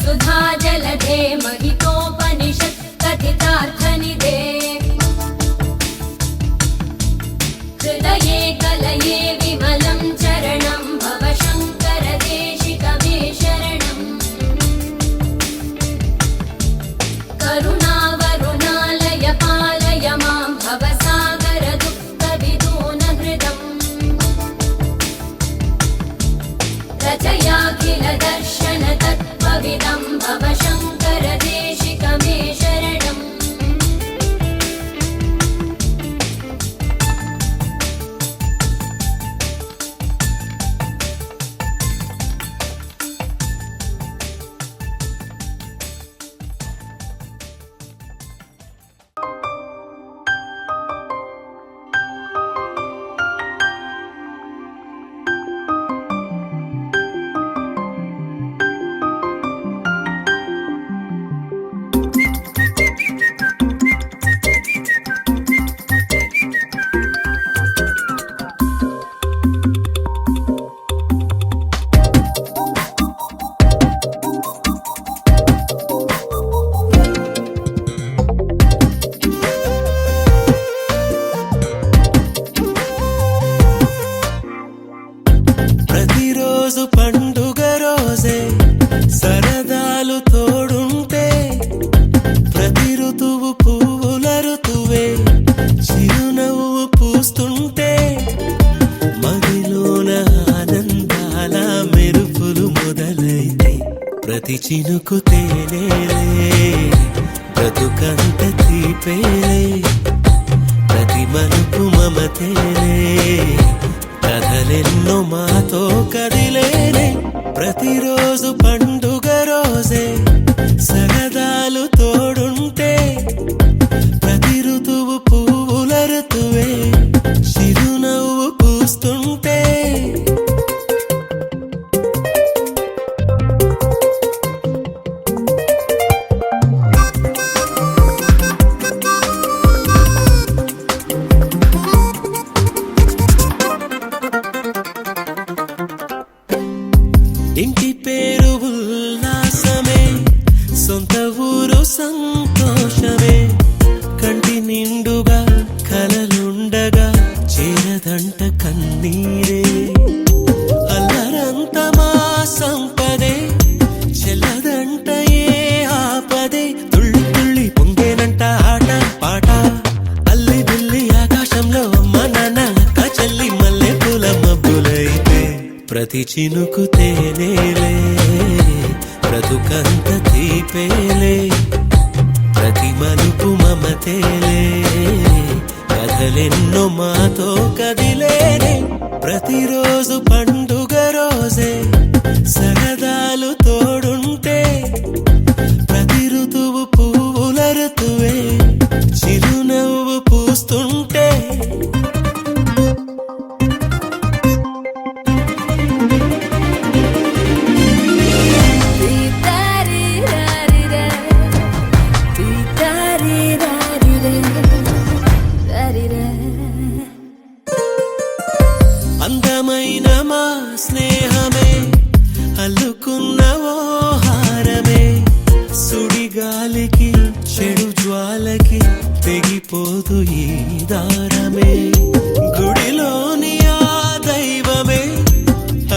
सुधा जलधे महितोपनिषत् कथितार्थनिधे हृदये कलये विमलं चरणं भव शङ्कर देशिकमे शरणम् करुणावरुणालय पालय मां भवसागर दुःखविदूनहृदम् रचयाखिल दर्शन तत्त्वविदं भव शङ्कर देशिकमे शरणम् ప్రతిరోజు పండుగ రోజే సరదాలు తోడుంటే ప్రతి ఋతువు పువ్వుల ఋతువే చిరునవ్వు పూస్తుంటే మదిలోన ఆనందాల మెరుపులు మొదలైతే ప్రతి చినుకు తేనేలే బ్రతుకంత తీపేలే ప్రతి మలుపు మమతేలే కథలెన్నో మాతో కదిలేనే ప్రతిరోజు పండుగ రోజే సరదాలు తోడుంటే ప్రతి ఋతువు పువ్వుల ఋతువే చిరునవ్వు పూస్తుంటే ఇంటి పేరు ఉల్లాసమే సొంత ఊరు సంతోషమే కంటి నిండుగా కలలుండగా చేరదంట కన్నీరే అల్లరంత మా సంపదే చెల్లదంట ఏ ఆపదే తుళ్ళి తుళ్ళి పొంగేనంట ఆట పాట అల్లి బిల్లి ఆకాశంలో అమ్మ నాన్న అక్క చెల్లి మల్లె పూల మబ్బులైతే ప్రతి చినుకు తేనేలే బ్రతుకంత తీపేలే ప్రతి మలుపు మమతేలే కథలెన్నో మాతో కదిలేనే ప్రతిరోజు పండుగ రోజే సరదాలు తోడుంటే ప్రతి ఋతువు పువ్వుల ఋతువే చిరునవ్వు పూస్తుంటే అందమైన మా స్నేహమే అల్లుకున్న ఓ హారమే సుడిగాలికి చెడు జ్వాలకి తెగిపోదు ఈ దారమే గుడిలోని ఆ దైవమే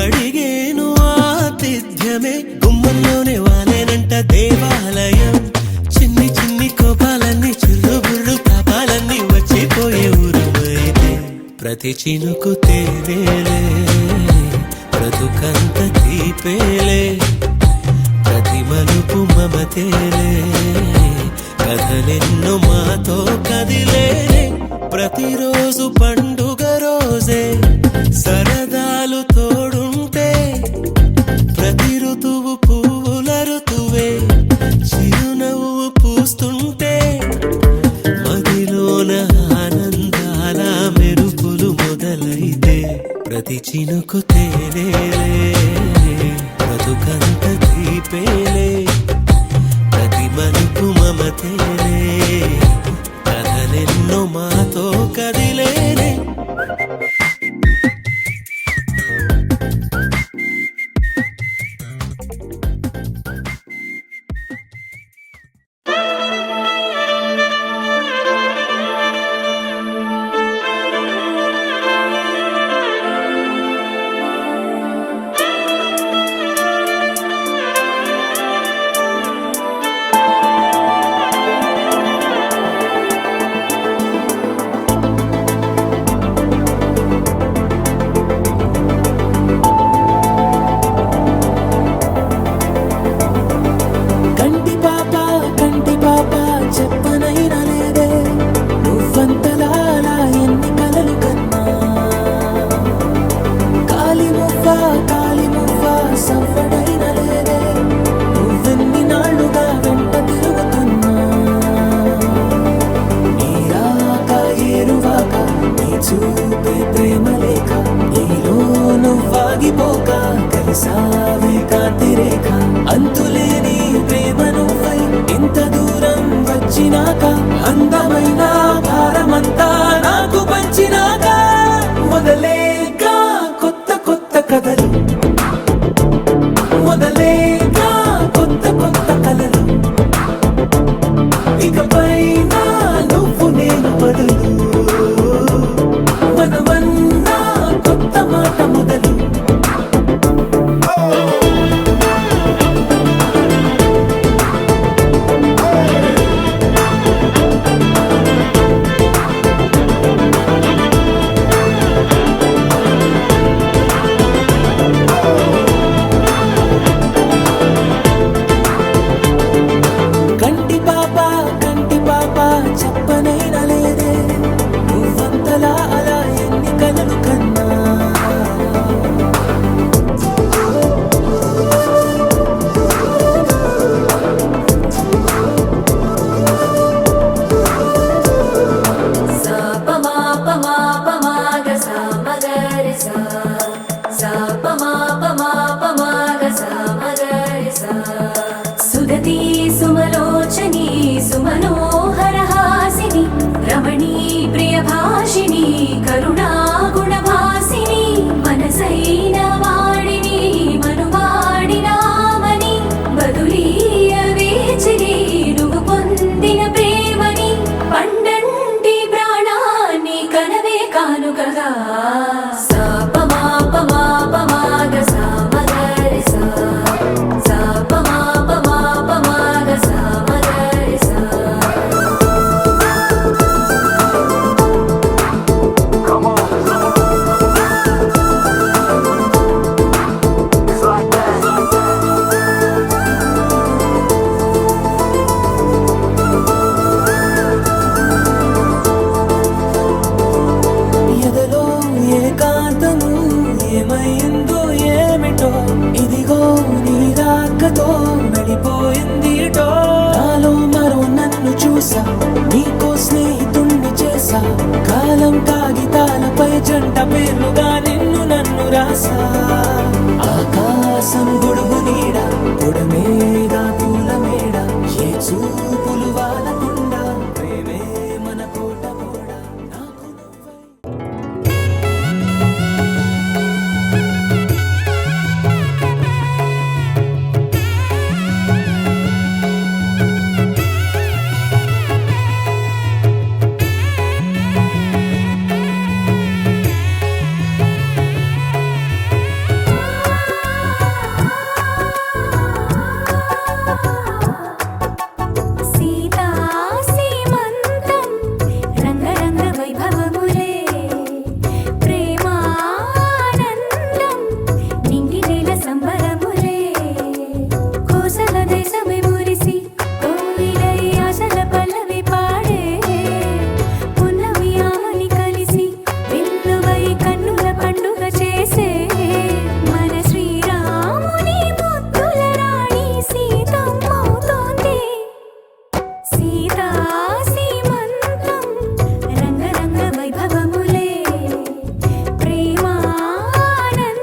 అడిగేను ఆతిథ్యమే గుమ్మంలోనే వాలేనంట దేవాలయం చిన్ని చిన్ని కోపాలన్నీ చిల్లుబుర్రు తాపాలన్నీ వచ్చిపోయే ఊరుమైతే ప్రతి చినుకు తేనేలే బ్రతుకంత తీపేలే ప్రతి మలుపు మమతేలే కథలెన్నో మాతో కదిలేనే ప్రతిరోజు పండుగ రోజే సరదాలు తోడుంటే ప్రతి ఋతువు పువ్వుల ఋతువే చిరునవ్వు పూస్తుంటే చినుకు తేలేలే బ్రతుకంత తీపేలే ప్రతి మలుపు మమతేలే కథలెన్నో మాతో కదిలేనే అంతులేని ప్రేమ నువ్వై ఇంత దూరం వచ్చినాక అందమైన భారమంతా నాకు పంచినాక మొదలేగా కొత్త కొత్త కథలు మొదలేగా కొత్త కొత్త కలలు ఇకపైన నువ్వు నేను బదులు మనమన్నా కొత్త మాట మొదలు చెప్పనైనా లేదే నువ్వంతలా అలా ఎన్ని కలలు కన్నా సుదతి సుమలోచని సుమనోహర హాసిని రమణీ ప్రియభాషిణి కరుణా గుణభాసిని మనసైన వాడిని మనువాడినామని బదులీయ వేచిరి నువ్వు పొందిన ప్రేమని పండంటి ప్రాణాన్ని కనవే కానుకగా ఏమైందో ఏమిటో ఇదిగో నీ రాకతో వెళ్ళిపోయిందిటో నాలో మరో నన్ను చూసా నీకో స్నేహితుణ్ణి చేసా కాలం కాగితాలపై జంట పేర్లుగా నిన్ను నన్ను రాసా ఆకాశం గొడుగు నీడ పొడమేగా పూల మేడ ఏ చూపులు వాలకుండా ప్రేమే మన కోట కూడా నాకు వైభవములే ప్రేమానందం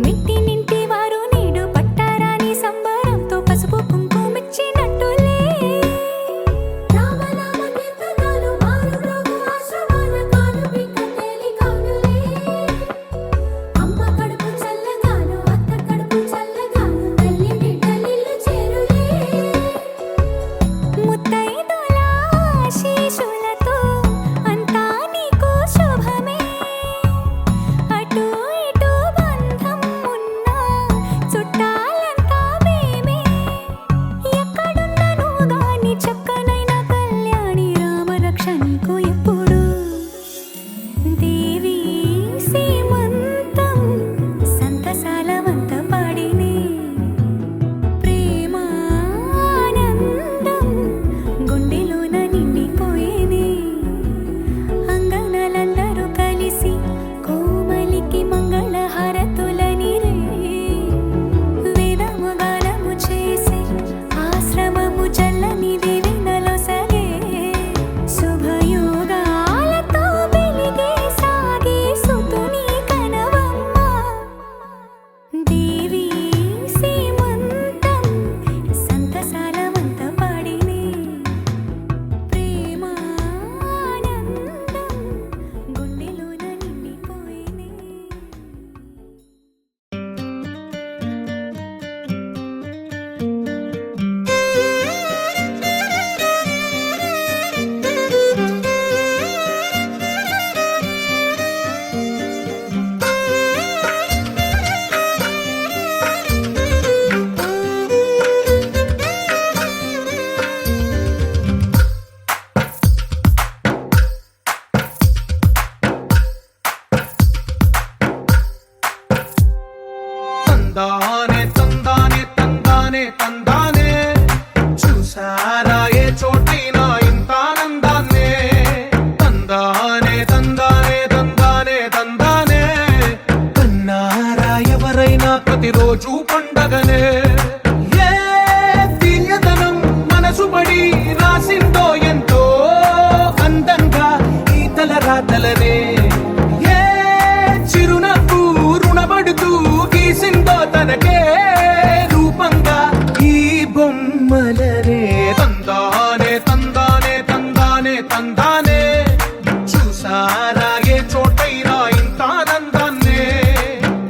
మిట్టి నింటి వారు నీడు పట్టారాని సంబరంతో పసుపు కుంకుమిచ్చినట్టులే రామనామ కీర్తనలు మారు మ్రోగు ఆశ్రమాన కానుపిక తేలికానులే అమ్మ కడుపు చల్లగాను అత్త కడుపు చల్లగాను తల్లి బిడ్డలిల్లు చేరులే ముత్తైదుల ఆశీస్సులతో అంతా నీకు శుభమే అటు ఇటు బంధం ఉన్నా చుట్టాలంతా మేమే ఎక్కడున్నను గాని చక్కనైన కళ్యాణి రామరక్ష నీకు ఎప్పుడు దేవి సీమంతం సంతసాల వంత పాడినే ప్రేమానందం గుండెలోన నిండిపోయేనే అంగనలందరూ కలిసి కోమలికి మంగళ హారతులనిరే వేదము గానము చేసి ఆశ్రమము చల్లని దేవినలో సరే శుభయోగాలతో వెలిగే సాగే సుతుని కనవమ్మ దేవి సీమంతం సంతసాల వంత పాడినే ప్రేమానందం గుండెలోన నిండిపోయేనే తందానే తందానే తందానే తందానే చూసారా ఏ చోటైనా ఇంత ఆనందాన్నే తందానే తందానే తందానే తందానే కన్నారా ఎవరైనా ప్రతిరోజు పండగనే ఏ తీయదనం మనసు పడి రాసిందో ఎంతో అందంగా ఈ తల రాతలనే ఏ చిరునవ్వు రుణపడుతూ గీసిందో తనకే రూపంగా ఈ బొమ్మలనే తందానే తందానే తందానే తందానే చూసారా ఏ చోటైనా ఇంత ఆనందాన్నే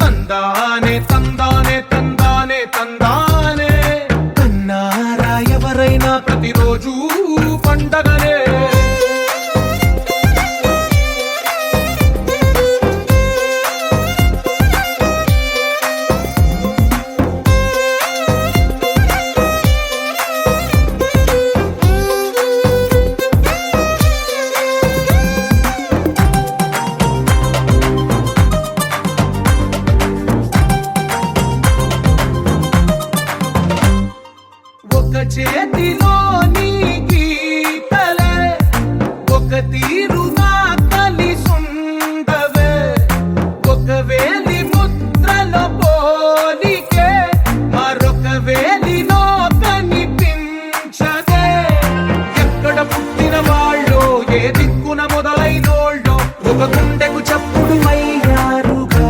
తందానే తందానే తందానే తందానే కన్నారా ఎవరైనా ప్రతిరోజు పండగనే ఒక చేతిలోని గీతలే ఒక తీరుగా కలిసుండవే ఒక వేలి ముద్రలో పోలికే మరొక వేలిలో కనిపించదే ఎక్కడ పుట్టిన వాళ్ళో ఏ దిక్కున మొదలైనోళ్ళో ఒక గుండెకు చప్పుడు అయ్యారుగా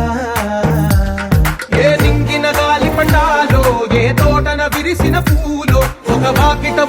ఏ నింగిన గాలి పటాలో ఏ తోటన విరిసిన పూలో ఒక వాకిట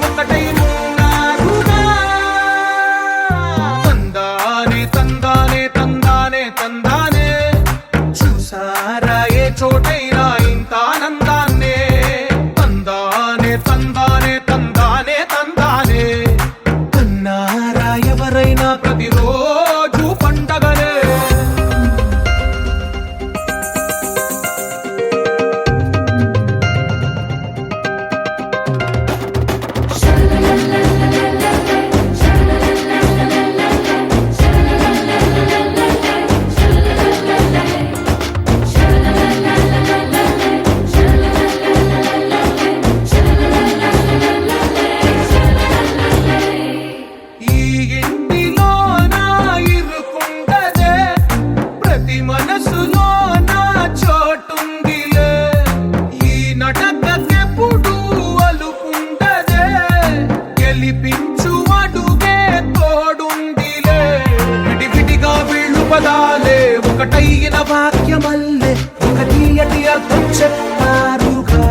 నాతో చెప్పారుగా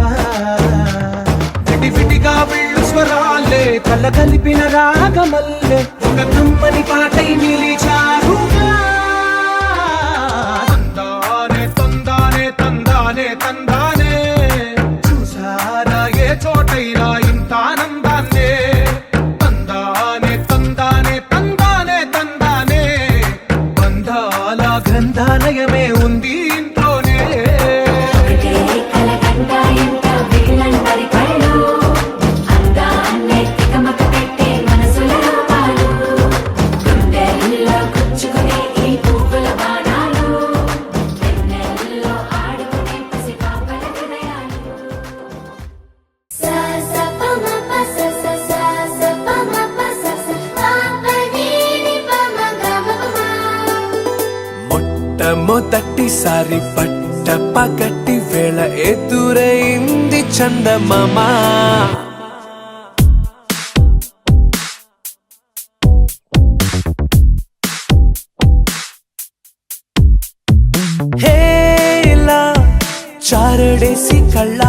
విడివిడిగా వెళ్ళు స్వరాలే కల కలిపిన రాగమల్లే ఒక కమ్మని పాటై నిలిచారుగా తందానే తందానే తందానే తందానే చూసారా ఏ చోటైనా ఇంత ఆనందాన్నే తందానే తందానే తందానే తందానే బంధాల గ్రంథాలయమే ఉంది ఇంట్లోనే ఒకటే కలగంట ఎంత వీళ్ళందరి కళ్ళు అందాన్నే తికమక పెట్టే మనసుల రూపాలు గుండెల్లో గుచ్చుకునే ఈ పువ్వుల బాణాలు వెన్నెల్లో ఆడుకునే పసిపాపల హృదయాలు సా సా ప మ ప స స సా సా ప మ ప స స ప ప ని ని ప మ గ మ ప మ మొట్టమొదటిసారి పట్ట పగటి వేళ ఎదురైంది చందమామ హేలా చారడేసి కళ్ళ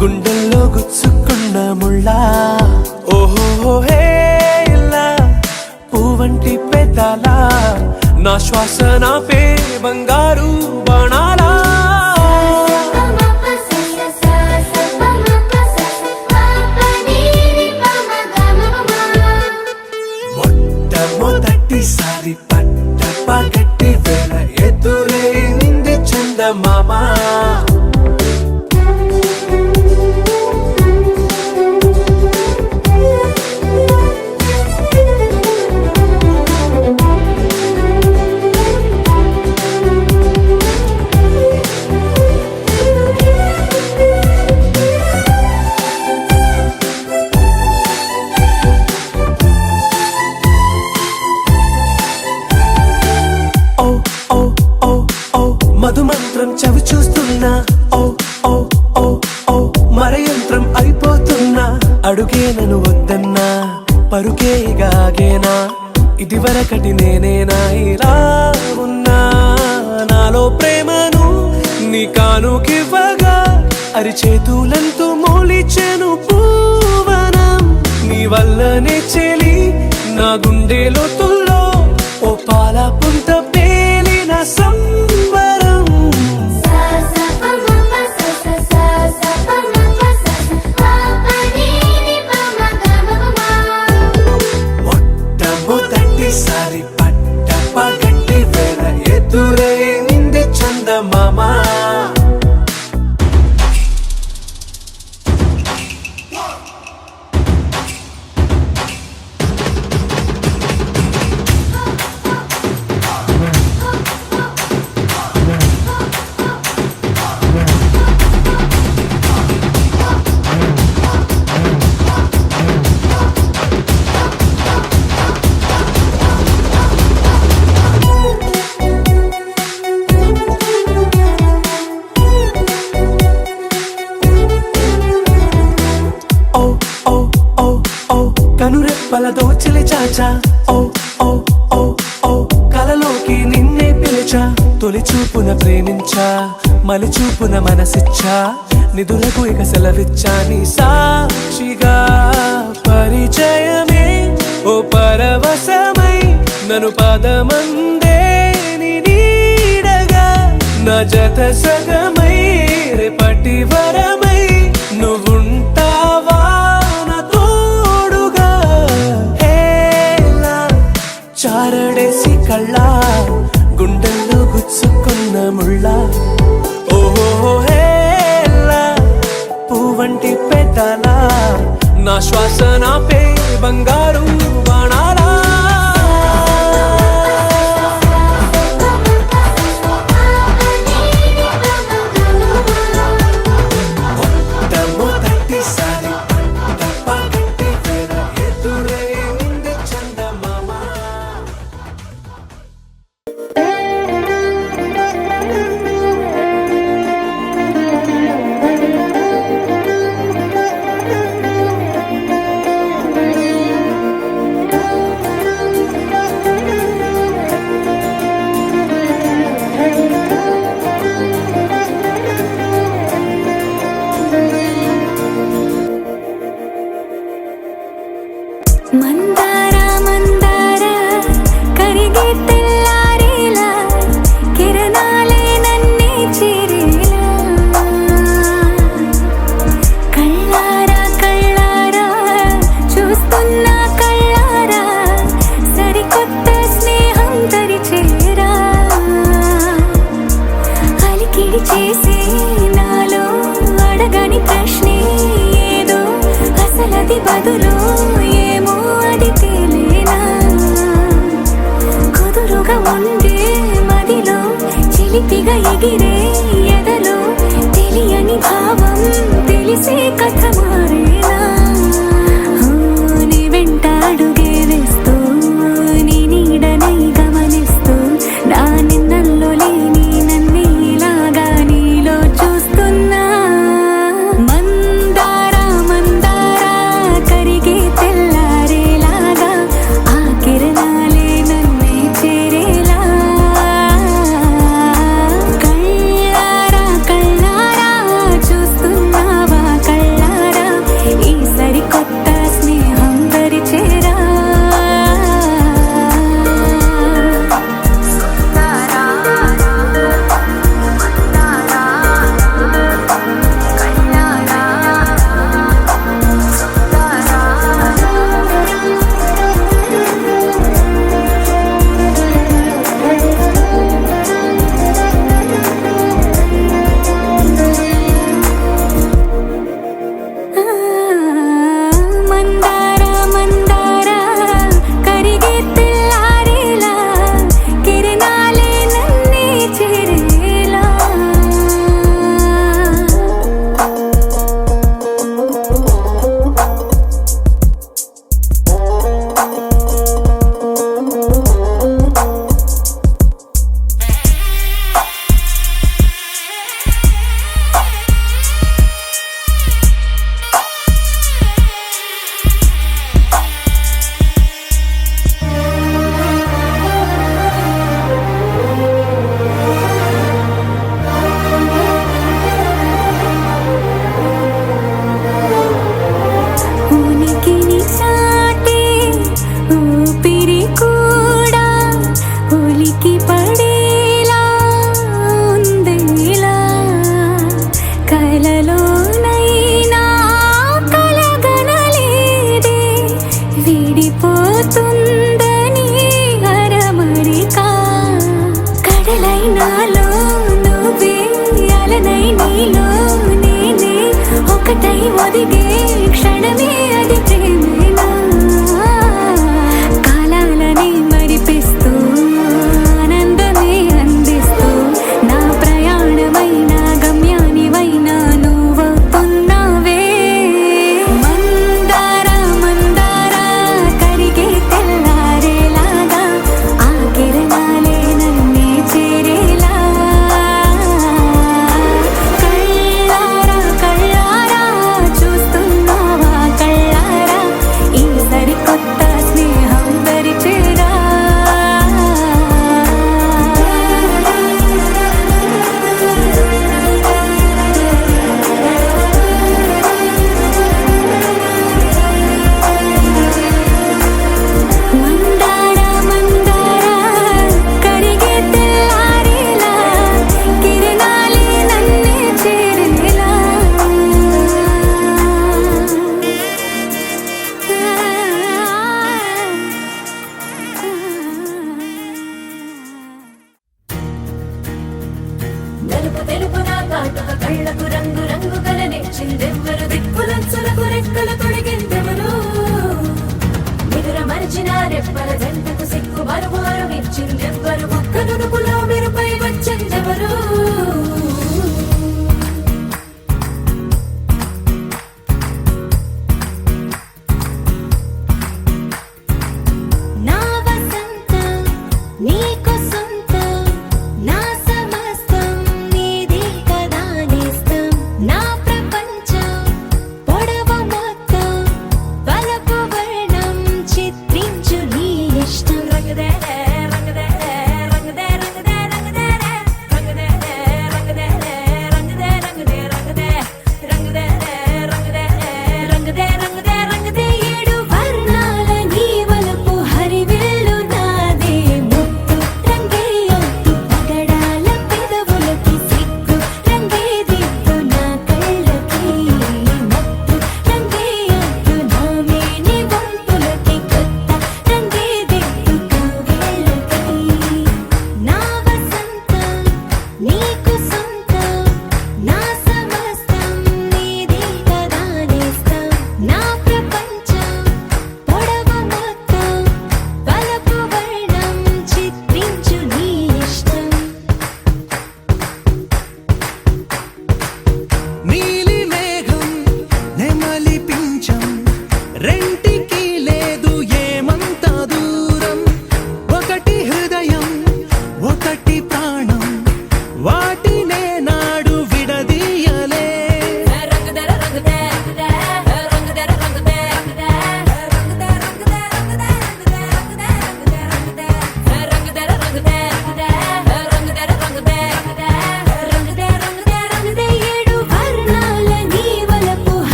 గుండెల్లో గుచ్చుకున్న ముళ్ళ ఓహో హేలా పువ్వంటి పెదాల నా శ్వాస నాపే బంగారు బాణాలా ప మ ప స స సా సా ప మ ప స స ప ప ని ని ప మ గ మ ప మ మొట్టమొదటిసారి పట్ట పగటి వేళ ఎదురైంది చందమామ ఓ ఓ ఓ ఓ మధుమంత్రం చవి చూస్తున్నా ఓ ఓ ఓ ఓ మరయంత్రం అయిపోతున్నా అడుగే నన్ను వద్దన్నా పరుగే గాగేనా ఇదివరకటి నేనేనా ఇలా ఉన్నా నాలో ప్రేమను నీ కానుకివ్వగా అరిచేతులంతో మోలిచెను పూవనం నీ వల్లనే చెలి నా గుండెలో తుల్లో ఓ పాల పుంత పేలిన సంబరం సా సా ప మ ప స స సా సా ప మ ప స స ప ప ని ని ప మ గ మ ప మ మొట్టమొదటిసారి పట్ట పగటి వేళ ఎదురైంది చందమామ ఓ ఓ ఓ ఓ కనురెప్పల దోచిలి చాచా ఓ ఓ ఓ ఓ కలలోకి నిన్నే పిలిచా తొలి చూపున ప్రేమించా మలి చూపున మనసిచ్చా నిధులకు ఇక సెలవిచ్చా నీ సాక్షిగా పరిచయమే ఓ పరవశమై నన్ను పదమందే నీ నీడగా నా జత సగమై రేపటి వరమై నువ్వుంటావా నా తోడుగా హేలా చారడేసి కళ్ళ గుండెల్లో గుచ్చుకున్న ముళ్ళ ఓహో హేలా పువ్వంటి పెదాల నా శ్వాస నాపే బంగారు బాణాలా మొట్టమొదటిసారి పట్ట పగటి వేళ ఎదురైంది చందమామ అడగని ప్రశ్నే ఏదో అసలది బదులు ఏమో అది తేలేనా కుదురుగా ఉండే మదిలో చిలిపిగా ఎగిరే ఎదలో తెలియని భావం తెలిసే కథ మారేనా నీ వెంట అడుగే వేస్తూ నీ నీడనై గమనిస్తూ నా నిన్నల్లో లేని నన్నే ఇలాగా నీలో చూస్తున్నా మందార మందార కరిగే తెల్లారేలాగా ఆ కిరణాలే నన్నే చేరేలా కళ్ళారా కళ్ళారా చూస్తున్నావా కళ్ళారా ఈ సరికొత్త స్నేహం పరిచేరా మందార మందార కరిగే తెల్లారేలా కిరణాలే నన్నే చేరేలా ఉనికిని చాటే ఊపిరి కూడా ఉలికి పడేలా ఉందేలా కలలోనైనా కలగనలేదే విడిపోతుందని అరమరిక కడలైనాలో నువ్వే అలనై నీలో నేనే ఒకటై ఒదిగే క్షణమే అది ప్రేమేనా కాలాలని మరిపిస్తూ ఆనందమే అందిస్తూ నా ప్రయాణమైన గమ్యానివైన నువ్వవుతున్నావే మందార మందార కరిగే తెల్లారేలాగా ఆ కిరణాలే నన్నే చేరేలా కళ్ళారా కళ్ళారా చూస్తున్నావా కళ్ళారా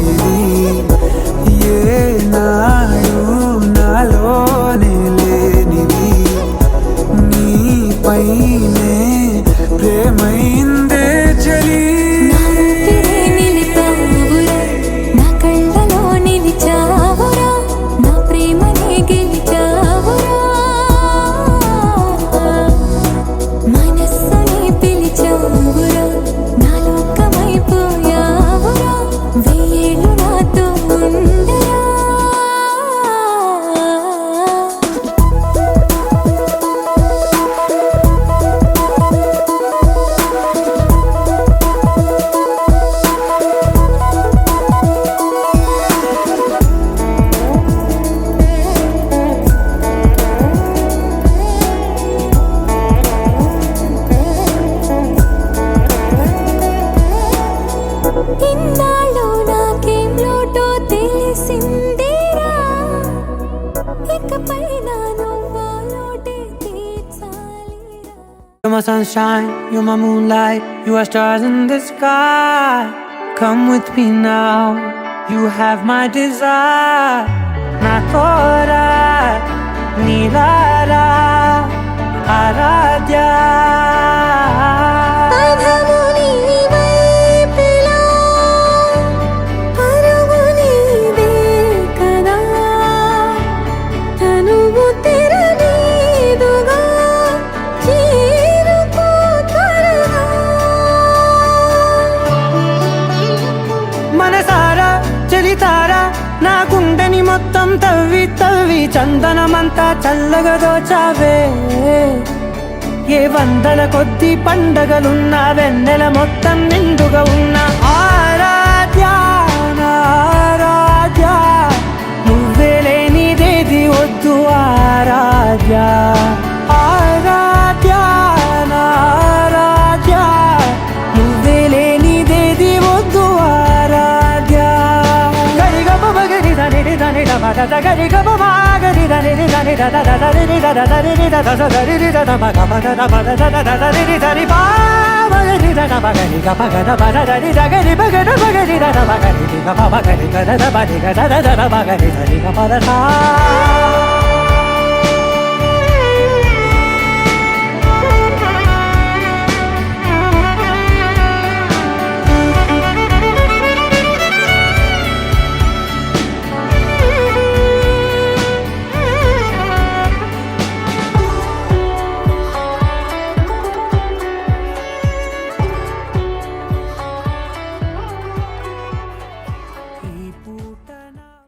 ఇది ఏ నాడు నాలోనే లేనిది నీపైనే ప్రేమైందే చలి నా ఊపిరే నిలిపావురా, నా కళ్ళలో నిలిచావురా, నా ప్రేమనే గెలిచావురా, మనస్సుని పిలిచావురా, నా లోకమైపోయావురా, వెయ్యేళ్ళు నాతో ఉండరా. ఇన్నాళ్ళు నాకేం లోటో తెలిసిందేరా, ఇకపై నా నువ్వా లోటే తీర్చాలిరా. You're my sunshine, you're my moonlight, you are stars in the sky. Come with me now, you have my desire. Na tora, nilara, aradhya. అధము నీవైపులా, పరుగు నీదే కదా, తనువు తెరనీదుగా, చేరుకో త్వరగా. మనసారా చలితారా నా గుండెని మొత్తం తవ్వి తవ్వి చందనమంతా చల్లగా దోచావే. ఏ వందల కొద్ది పండగలున్న వెన్నెల మొత్తం నిండుగా ఉన్న ఆరాధ్య నా ఆరాధ్య, నువ్వే లేనిదేది వద్దు ఆరాధ్య. ఆరాధ్య నా ఆరాధ్య, నువ్వే లేనిదేది వద్దు ఆరాధ్య. గరిగ బగరి దని దని దమద గరి గమ మాగరి దని దని దద దని దద దని దద సదరి దద మగ మగ దద దద దని దని బాగరి దద మగరి గమ గద బద దని దగరి బగద బగరి దద మగరి గమ మగరి గద బది గద దద మగరి దని గమ దద